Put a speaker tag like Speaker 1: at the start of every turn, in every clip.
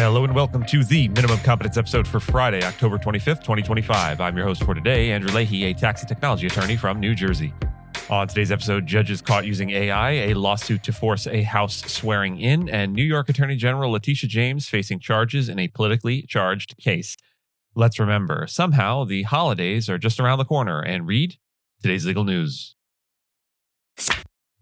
Speaker 1: Hello and welcome to the Minimum Competence episode for Friday, October 25th, 2025. I'm your host for today, Andrew Leahy, a tax and technology attorney from New Jersey. On today's episode, judges caught using AI, a lawsuit to force a House swearing in, and New York Attorney General Letitia James facing charges in a politically charged case. Let's remember, somehow the holidays are just around the corner, and read today's legal news.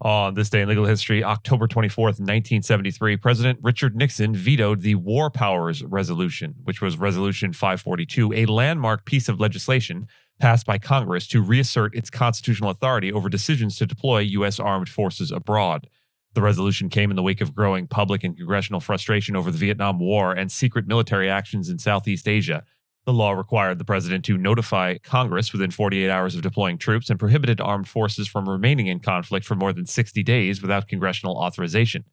Speaker 1: On this day in legal history, October 24th, 1973, President Richard Nixon vetoed the War Powers Resolution, which was Resolution 542, a landmark piece of legislation passed by Congress to reassert its constitutional authority over decisions to deploy U.S. armed forces abroad. The resolution came in the wake of growing public and congressional frustration over the Vietnam War and secret military actions in Southeast Asia. The law required the president to notify Congress within 48 hours of deploying troops and prohibited armed forces from remaining in conflict for more than 60 days without congressional authorization.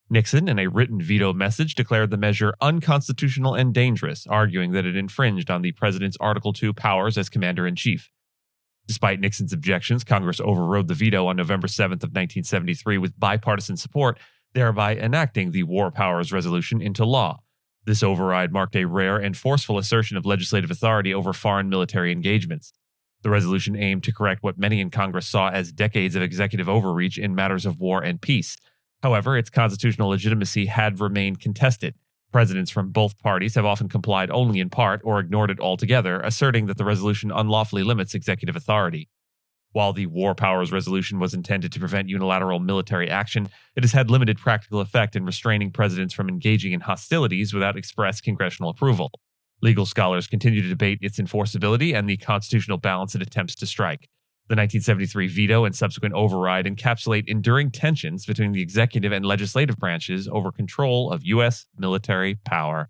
Speaker 1: Nixon, in a written veto message, declared the measure unconstitutional and dangerous, arguing that it infringed on the president's Article II powers as commander-in-chief. Despite Nixon's objections, Congress overrode the veto on November 7th of 1973 with bipartisan support, thereby enacting the War Powers Resolution into law. This override marked a rare and forceful assertion of legislative authority over foreign military engagements. The resolution aimed to correct what many in Congress saw as decades of executive overreach in matters of war and peace. However, its constitutional legitimacy had remained contested. Presidents from both parties have often complied only in part or ignored it altogether, asserting that the resolution unlawfully limits executive authority. While the War Powers Resolution was intended to prevent unilateral military action, it has had limited practical effect in restraining presidents from engaging in hostilities without express congressional approval. Legal scholars continue to debate its enforceability and the constitutional balance it attempts to strike. The 1973 veto and subsequent override encapsulate enduring tensions between the executive and legislative branches over control of U.S. military power.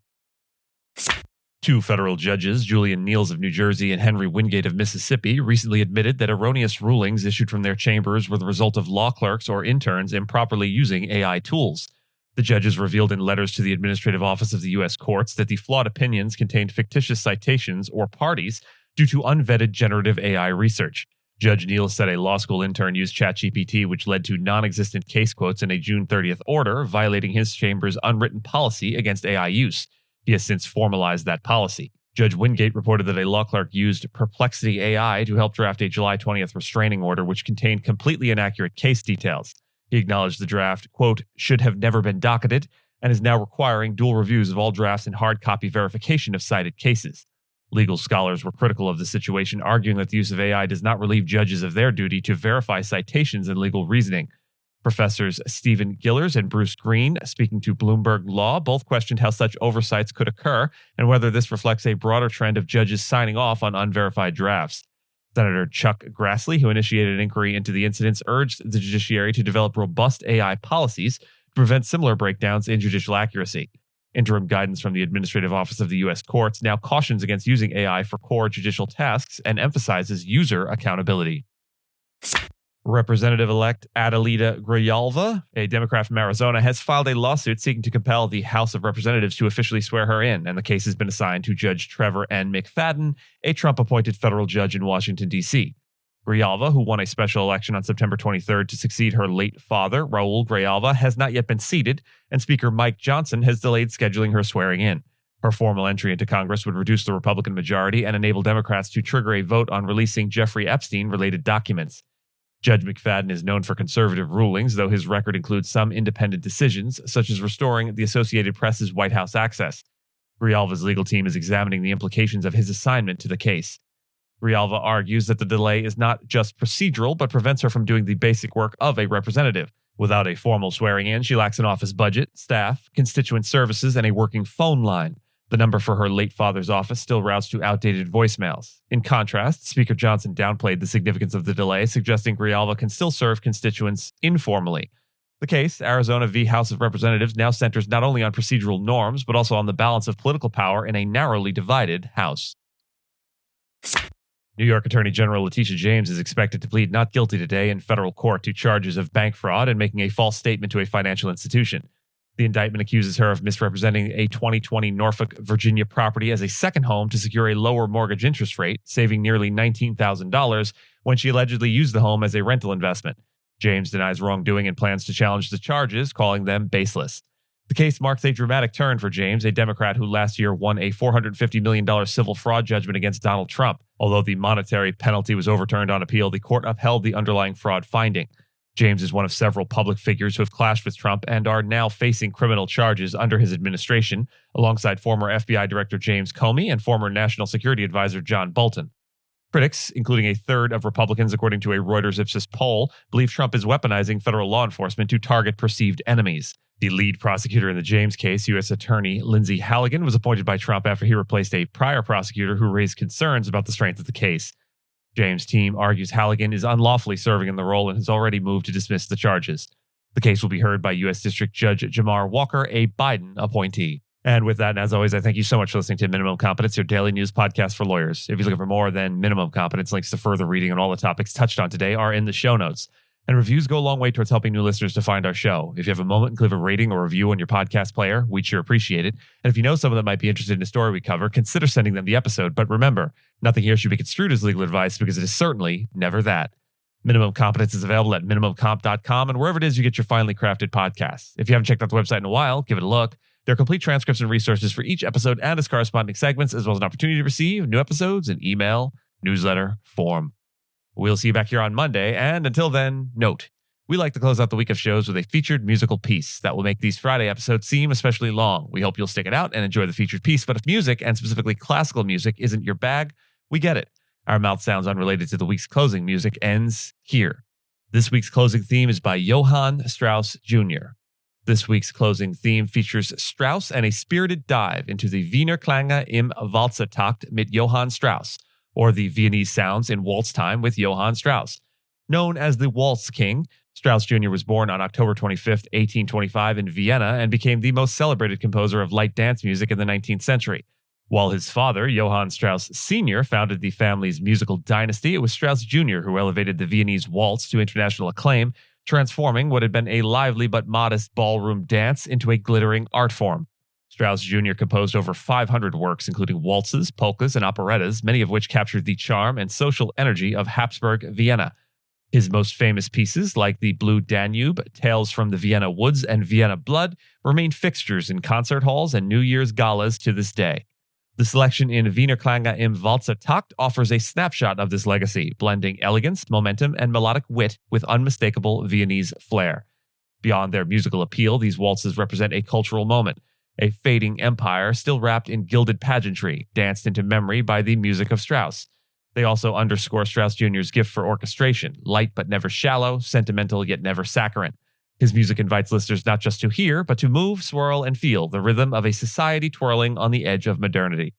Speaker 1: Two federal judges, Julian Niels of New Jersey and Henry Wingate of Mississippi, recently admitted that erroneous rulings issued from their chambers were the result of law clerks or interns improperly using AI tools. The judges revealed in letters to the Administrative Office of the U.S. Courts that the flawed opinions contained fictitious citations or parties due to unvetted generative AI research. Judge Niels said a law school intern used ChatGPT, which led to non-existent case quotes in a June 30th order, violating his chamber's unwritten policy against AI use. He has since formalized that policy. Judge Wingate reported that a law clerk used Perplexity AI to help draft a July 20th restraining order which contained completely inaccurate case details. He acknowledged the draft, quote, should have never been docketed, and is now requiring dual reviews of all drafts and hard copy verification of cited cases. Legal scholars were critical of the situation, arguing that the use of AI does not relieve judges of their duty to verify citations and legal reasoning. Professors Stephen Gillers and Bruce Green, speaking to Bloomberg Law, both questioned how such oversights could occur and whether this reflects a broader trend of judges signing off on unverified drafts. Senator Chuck Grassley, who initiated an inquiry into the incidents, urged the judiciary to develop robust AI policies to prevent similar breakdowns in judicial accuracy. Interim guidance from the Administrative Office of the U.S. Courts now cautions against using AI for core judicial tasks and emphasizes user accountability. Representative-elect Adelita Grijalva, a Democrat from Arizona, has filed a lawsuit seeking to compel the House of Representatives to officially swear her in, and the case has been assigned to Judge Trevor N. McFadden, a Trump-appointed federal judge in Washington, D.C. Grijalva, who won a special election on September 23rd to succeed her late father, Raul Grijalva, has not yet been seated, and Speaker Mike Johnson has delayed scheduling her swearing in. Her formal entry into Congress would reduce the Republican majority and enable Democrats to trigger a vote on releasing Jeffrey Epstein-related documents. Judge McFadden is known for conservative rulings, though his record includes some independent decisions, such as restoring the Associated Press's White House access. Grijalva's legal team is examining the implications of his assignment to the case. Grijalva argues that the delay is not just procedural, but prevents her from doing the basic work of a representative. Without a formal swearing in, she lacks an office budget, staff, constituent services, and a working phone line. The number for her late father's office still routes to outdated voicemails. In contrast, Speaker Johnson downplayed the significance of the delay, suggesting Grijalva can still serve constituents informally. The case, Arizona v. House of Representatives, now centers not only on procedural norms, but also on the balance of political power in a narrowly divided House. New York Attorney General Letitia James is expected to plead not guilty today in federal court to charges of bank fraud and making a false statement to a financial institution. The indictment accuses her of misrepresenting a 2020 Norfolk, Virginia property as a second home to secure a lower mortgage interest rate, saving nearly $19,000 when she allegedly used the home as a rental investment. James denies wrongdoing and plans to challenge the charges, calling them baseless. The case marks a dramatic turn for James, a Democrat who last year won a $450 million civil fraud judgment against Donald Trump. Although the monetary penalty was overturned on appeal, the court upheld the underlying fraud finding. James is one of several public figures who have clashed with Trump and are now facing criminal charges under his administration, alongside former FBI Director James Comey and former National Security Advisor John Bolton. Critics, including a third of Republicans according to a Reuters Ipsos poll, believe Trump is weaponizing federal law enforcement to target perceived enemies. The lead prosecutor in the James case, U.S. Attorney Lindsey Halligan, was appointed by Trump after he replaced a prior prosecutor who raised concerns about the strength of the case. James' team argues Halligan is unlawfully serving in the role and has already moved to dismiss the charges. The case will be heard by U.S. District Judge Jamar Walker, a Biden appointee. And with that, and as always, I thank you so much for listening to Minimum Competence, your daily news podcast for lawyers. If you're looking for more than Minimum Competence, links to further reading on all the topics touched on today are in the show notes. And reviews go a long way towards helping new listeners to find our show. If you have a moment and leave a rating or review on your podcast player, we'd sure appreciate it. And if you know someone that might be interested in a story we cover, consider sending them the episode. But remember, nothing here should be construed as legal advice because it is certainly never that. Minimum Competence is available at minimumcomp.com and wherever it is you get your finely crafted podcasts. If you haven't checked out the website in a while, give it a look. There are complete transcripts and resources for each episode and its corresponding segments, as well as an opportunity to receive new episodes in email, newsletter, form. We'll see you back here on Monday, and until then, note, we like to close out the week of shows with a featured musical piece that will make these Friday episodes seem especially long. We hope you'll stick it out and enjoy the featured piece, but if music, and specifically classical music, isn't your bag, we get it. Our mouth sounds unrelated to the week's closing music ends here. This week's closing theme is by Johann Strauss Jr. This week's closing theme features Strauss and a spirited dive into the Wiener Klänge im Walzertakt mit Johann Strauss, or the Viennese sounds in waltz time with Johann Strauss. Known as the Waltz King, Strauss Jr. was born on October 25, 1825 in Vienna and became the most celebrated composer of light dance music in the 19th century. While his father, Johann Strauss Sr., founded the family's musical dynasty, it was Strauss Jr. who elevated the Viennese waltz to international acclaim, transforming what had been a lively but modest ballroom dance into a glittering art form. Strauss Jr. composed over 500 works, including waltzes, polkas, and operettas, many of which captured the charm and social energy of Habsburg Vienna. His most famous pieces, like the Blue Danube, Tales from the Vienna Woods, and Vienna Blood, remain fixtures in concert halls and New Year's galas to this day. The selection in Wiener Klänge im Walzertakt offers a snapshot of this legacy, blending elegance, momentum, and melodic wit with unmistakable Viennese flair. Beyond their musical appeal, these waltzes represent a cultural moment, a fading empire still wrapped in gilded pageantry, danced into memory by the music of Strauss. They also underscore Strauss Jr.'s gift for orchestration, light but never shallow, sentimental yet never saccharine. His music invites listeners not just to hear, but to move, swirl, and feel the rhythm of a society twirling on the edge of modernity.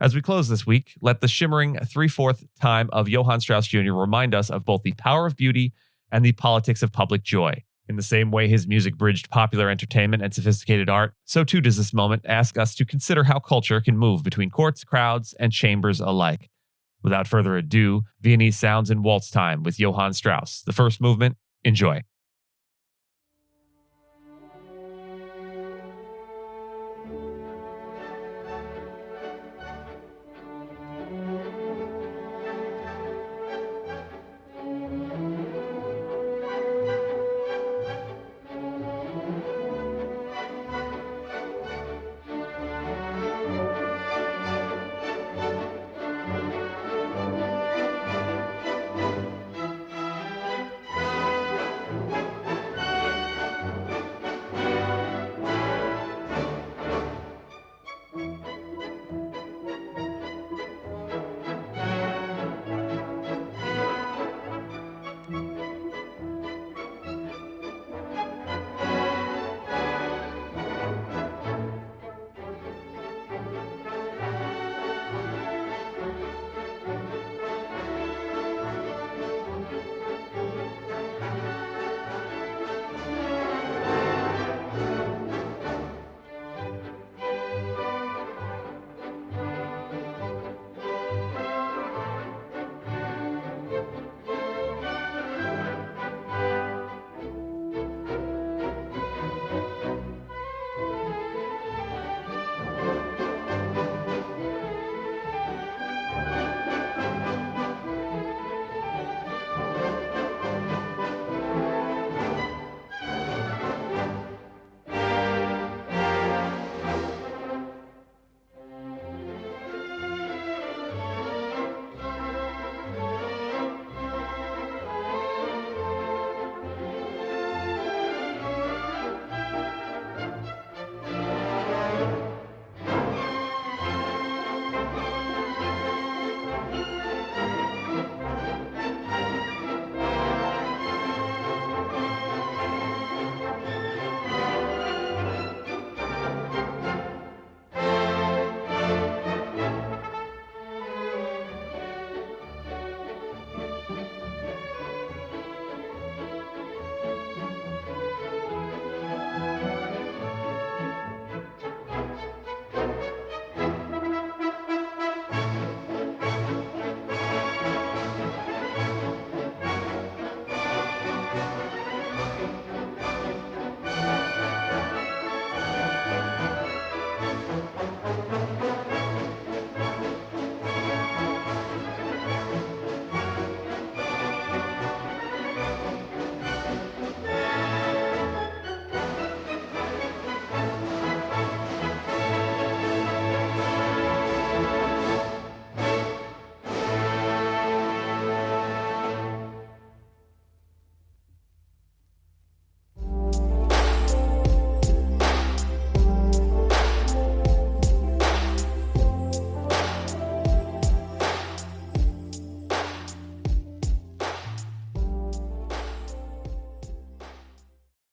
Speaker 1: As we close this week, let the shimmering 3/4 time of Johann Strauss Jr. remind us of both the power of beauty and the politics of public joy. In the same way his music bridged popular entertainment and sophisticated art, so too does this moment ask us to consider how culture can move between courts, crowds, and chambers alike. Without further ado, Viennese sounds in waltz time with Johann Strauss. The first movement, enjoy.